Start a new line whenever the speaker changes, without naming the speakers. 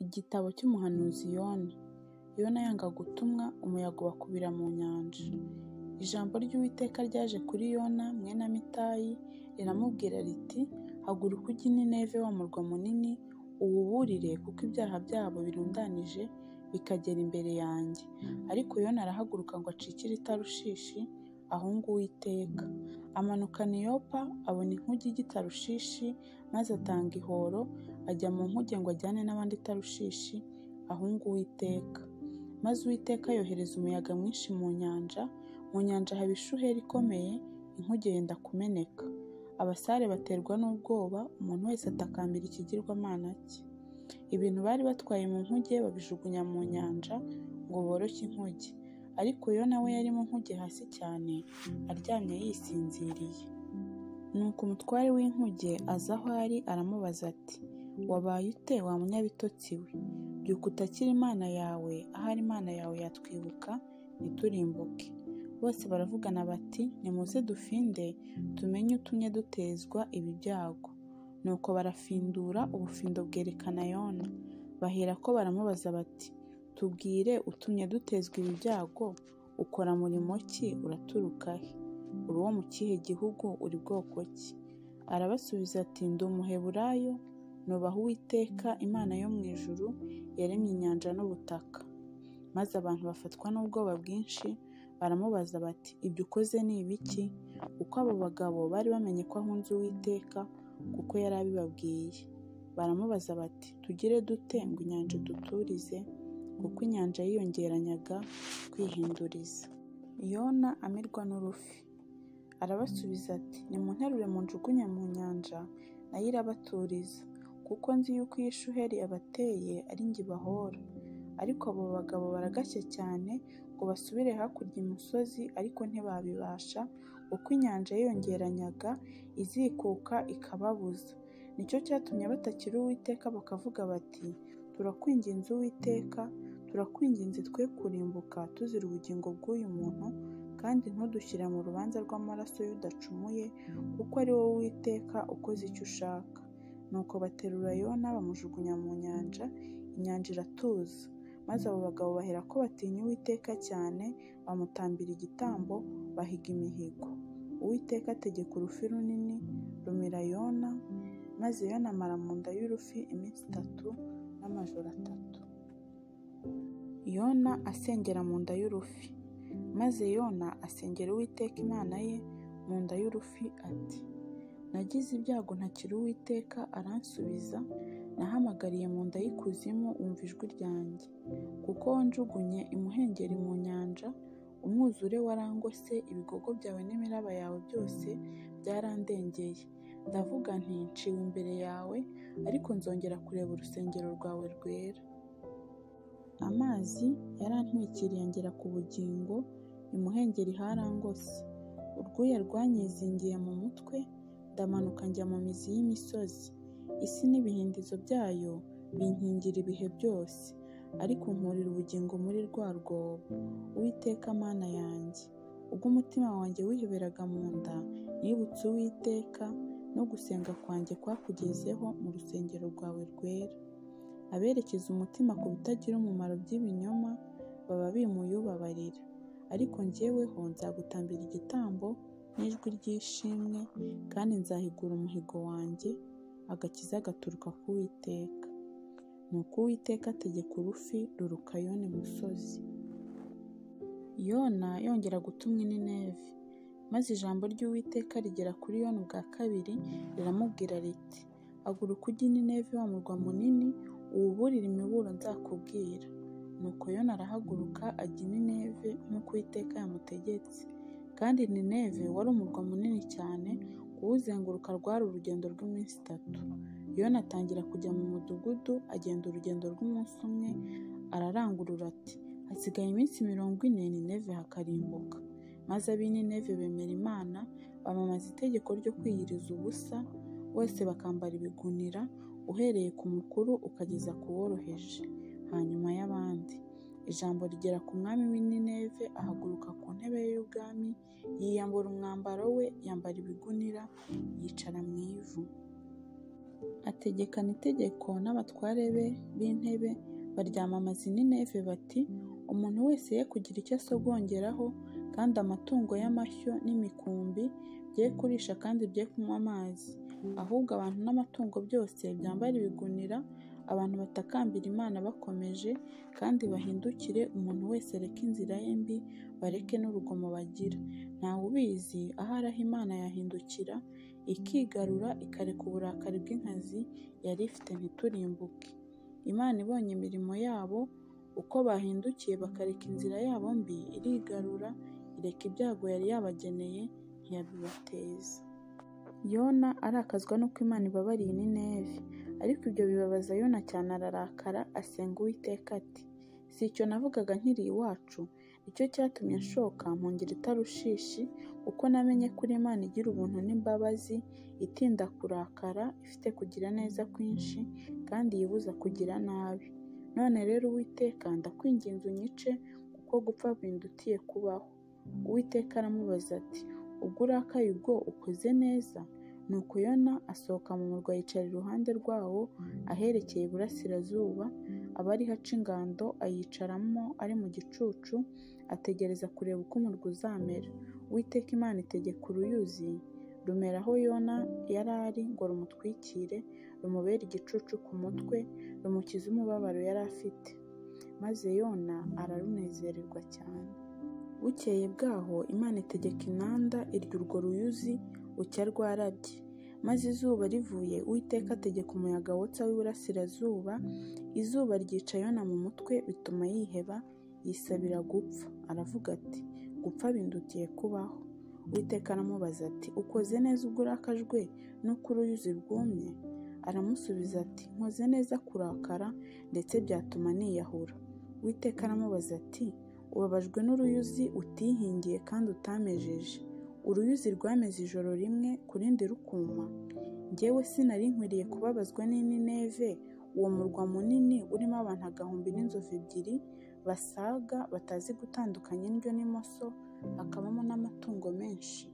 Igitabo cy'umuhanuzi Yona. Yona yanga gutumwa, umuyaga ubakubira mu nyanja. Ijambo ry'Uwiteka ryaje kuri Yona mwene Amitayi, riramubwira riti, haguruka ujye i Nineve wa murwa munini, uwuburire, kuko ibyaha byabo birundanije bikagera imbere yanjye. Ariko Yona arahaguruka ngo acikire i Tarushishi, ahunga Uwiteka. Amanukana i Yopa, abona inkuge ijya i Tarushishi, maze atanga ihoro, ajya mu nkuge ngo ajyane n'abandi i Tarushishi, ahunga Uwiteka. Maze Uwiteka yohereza umuyaga mwinshi mu nyanja haba ishuheri ikomeye, inkuge yenda kumeneka. Abasare baterwa n'ubwoba, umuntu wese atakambira ikigirwamana cye. Ibintu bari batwaye mu nkuge babijugunya mu nyanja ngo boroshye inkuge. Ariko Yona we yari mu nkuge hasi cyane, aryamye yisinziriye. Nuko umutware w'inkuge aza aho ari, aramubaza ati, wabaye ute wa munyabitotsi we? Byuka utakira Imana yawe, ahari Imana yawe yatwibuka ntiturimbuke. Bose baravugana bati, nimuze dufinde, tumenye utumye dutezwa ibi byago. Nuko barafindura, ubufindo bwerekana Yona. Baherako baramubaza bati, tubwire, utumye dutezwa ibi byago, ukora murimo ki, uraturuka he? Uri uwo mu kihe gihugu, uri bwoko ki? Arabasubiza ati, ndi Umuheburayo, nubaha Uwiteka Imana yo mu ijuru, yaremye inyanja n'ubutaka. Maze abantu bafatwa n'ubwoba bwinshi, baramubaza bati, ibyo ukoze ni ibiki? Kuko abo bagabo bari bamenye ko ahunze Uwiteka, kuko yari abibabwiye. Baramubaza bati, tugire dute ngo inyanja iduturize? Kuko inyanja yiyongeranyaga kwihinduriza. Yona amirwa n'urufi. Arabasubiza ati, nimunterure munjugunye mu nyanja, nayo irabaturiza, kuko nzi yuko iyo ishuheri yabateye ari jye ibahora. Ariko abo bagabo baragashya cyane ngo basubire hakurya imusozi, ariko ntibabibasha, kuko inyanja yiyongeranyaga izikuka ikababuza. Nicyo cyatumye batakira Uwiteka, bakavuga bati, turakwinginze Uwiteka, turakwinginze twe kurimbuka tuzira ubugingo bw'uyu muntu, kandi ntudushyire mu rubanza rw'amaraso y'udacumuye, kuko ari wowe Uwiteka ukoze icyo ushaka. Nuko baterura Yona bamujugunya mu nyanja, inyanja iratuza. Maze abo bagabo baherako batinya Uwiteka cyane, bamutambira igitambo, bahiga imihigo. Uwiteka ategeka urufi runini rumira Yona, maze Yona amara mu nda y'urufi iminsi 3 n'amajoro 3. Yona asengera mu nda y'urufi. Maze Yona asengera Uwiteka Imana ye mu nda y'urufi ati, nagize ibyago ntakira Uwiteka, aransubiza. Nahamagariye mu nda y'ikuzimu, wumva ijwi ryanjye. Kuko wanjugunye imuhengeri mu nyanja, umwuzure warangose, ibigogo byawe n'imiraba yawe byose byarandengeye. Ndavuga nti, nciwe imbere yawe, ariko nzongera kureba urusengero rwawe rwera. Amazi yarantwikiriye ngera ku bugingo, imuhengeri harangose. Urwuya rwanyizingiye mu mutwe, ndamanuka njya mu mizi y'imisozi. Isi n'ibihindizo byayo binkingira ibihe byose, ariko nkurira ubugingo muri rwa rwobo. Uwiteka Mana yanjye, ubwo umutima wanjye wiheberaga mu nda, nibutse Uwiteka, no gusenga kwanjye kwakugezeho mu rusengero rwawe rwera. Aberekeza umutima ku bitagira umumaro by'ibinyoma, baba bimuye ubabarira. Ariko njyeweho nzagutambira igitambo n'ijwi ry'ishimwe, kandi nzahigura umuhigo wanjye, agakiza gaturuka ku Uwiteka. Nuko Uwiteka ategeka urufi ruruka Yona imusozi. Yona yongera gutumwa i Nineve. Maze ijambo ry'Uwiteka rigera kuri Yona ubwa kabiri, riramubwira riti, haguruka ujye i Nineve wa murwa munini, uwuburire imiburo nzakubwira. Nuko Yona arahaguruka ajya i Nineve nk'uko Uwiteka yamutegetse. Kandi Nineve wari umurwa munini cyane, kuwuzenguruka rwari urugendo rw'iminsi 3. Yona atangira kujya mu mudugudu, agenda urugendo rw'umunsi umwe, ararangurura ati, hasigaye iminsi 40 Nineve hakarimbuka. Maze ab'i Nineve bemera Imana, bamamaza itegeko ryo kwiyiriza ubusa, bose bakambara ibigunira, uhereye ku mukuru ukageza ku woroheje, hanyuma y'abandi. Ijambo rigera ku mwami w'i Nineve, ahaguruka ku ntebe ye y'ubwami, yiyambura umwambaro we, yambara ibigunira, yicara mu ivu. ategekana itegeko n'abatware be b'intebe baryamamaza i Nineve bati, umuntu wese ye kugira icyo asogongeraho, kandi amatungo y'amashyo n'imikumbi bye kurisha kandi bye kunywa amazi, ahubwo abantu n'amatungo byose byambara ibigunira, abantu batakambira Imana bakomeje, kandi bahindukire, umuntu wese areke inzira ye mbi, bareke n'urugomo bagira. Ntawe ubizi, ahari aho Imana yahindukira ikigarura, ikareka uburakari bw'inkazi yari ifite ntiturimbuke. Imana ibonye imirimo yabo, uko bahindukiye bakareka inzira yabo mbi, irigarura, ireka ibyago yari yabageneye, ntiyabibateza. Yona arakazwa n'uko Imana ibabariye i Nineve, ariko ibyo bibabaza Yona cyane, ararakara asenga Uwiteka ati, si icyo navugaga nkiri iwacu, nicyo cyatumye nshoka mpungira i Tarushishi, kuko namenye ko Imana igira ubuntu n'imbabazi, itinda kurakara, ifite kugira neza kwinshi, kandi yibuza kugira nabi. None rero Uwiteka, ndakwinginze unyice, kuko gupfa bindutiye kubaho. Uwiteka aramubaza ati, ubwo urakaye ubwo ukoze neza? Nuko Yona asohoka mu murwa, yicara iruhande rwawo aherekeye iburasirazuba, aba ariho aca ingando, ayicaramo ari mu gicucu, ategereza kureba uko umurwa uzamera. Uwiteka Imana itegeka uruyuzi rumera aho Yona yari ari, ngo rumutwikire, rumubere igicucu ku mutwe, rumukize umubabaro yari afite. Maze Yona ararunezererwa cyane. Bukeye bwaho Imana itegeka inanda irya urwo ruyuzi, bucya rwarabye. Maze izuba rivuye, Uwiteka ategeka umuyaga wotsa w'iburasirazuba, izuba ryica Yona mu mutwe, bituma yiheba, yisabira gupfa. Aravuga ati, gupfa bindutiye kubaho. Uwiteka aramubaza ati, ukoze neza ubwo urakajwe n'uko uruyuzi rwumye? Aramusubiza ati, nkoze neza kurakara, ndetse byatuma niyahura. Uwiteka aramubaza ati, ubabajwe n'uruyuzi utihingiye kandi utamejeje? Uruyuzi rwameze ijoro rimwe, ku rindi rukuma? Njyewe sinari nkwiriye kubabazwa n'i Nineve, uwo murwa munini urimo abantu agahumbi n'inzovu ebyiri basaga, batazi gutandukanya indyo n'imoso, hakabamo n'amatungo menshi?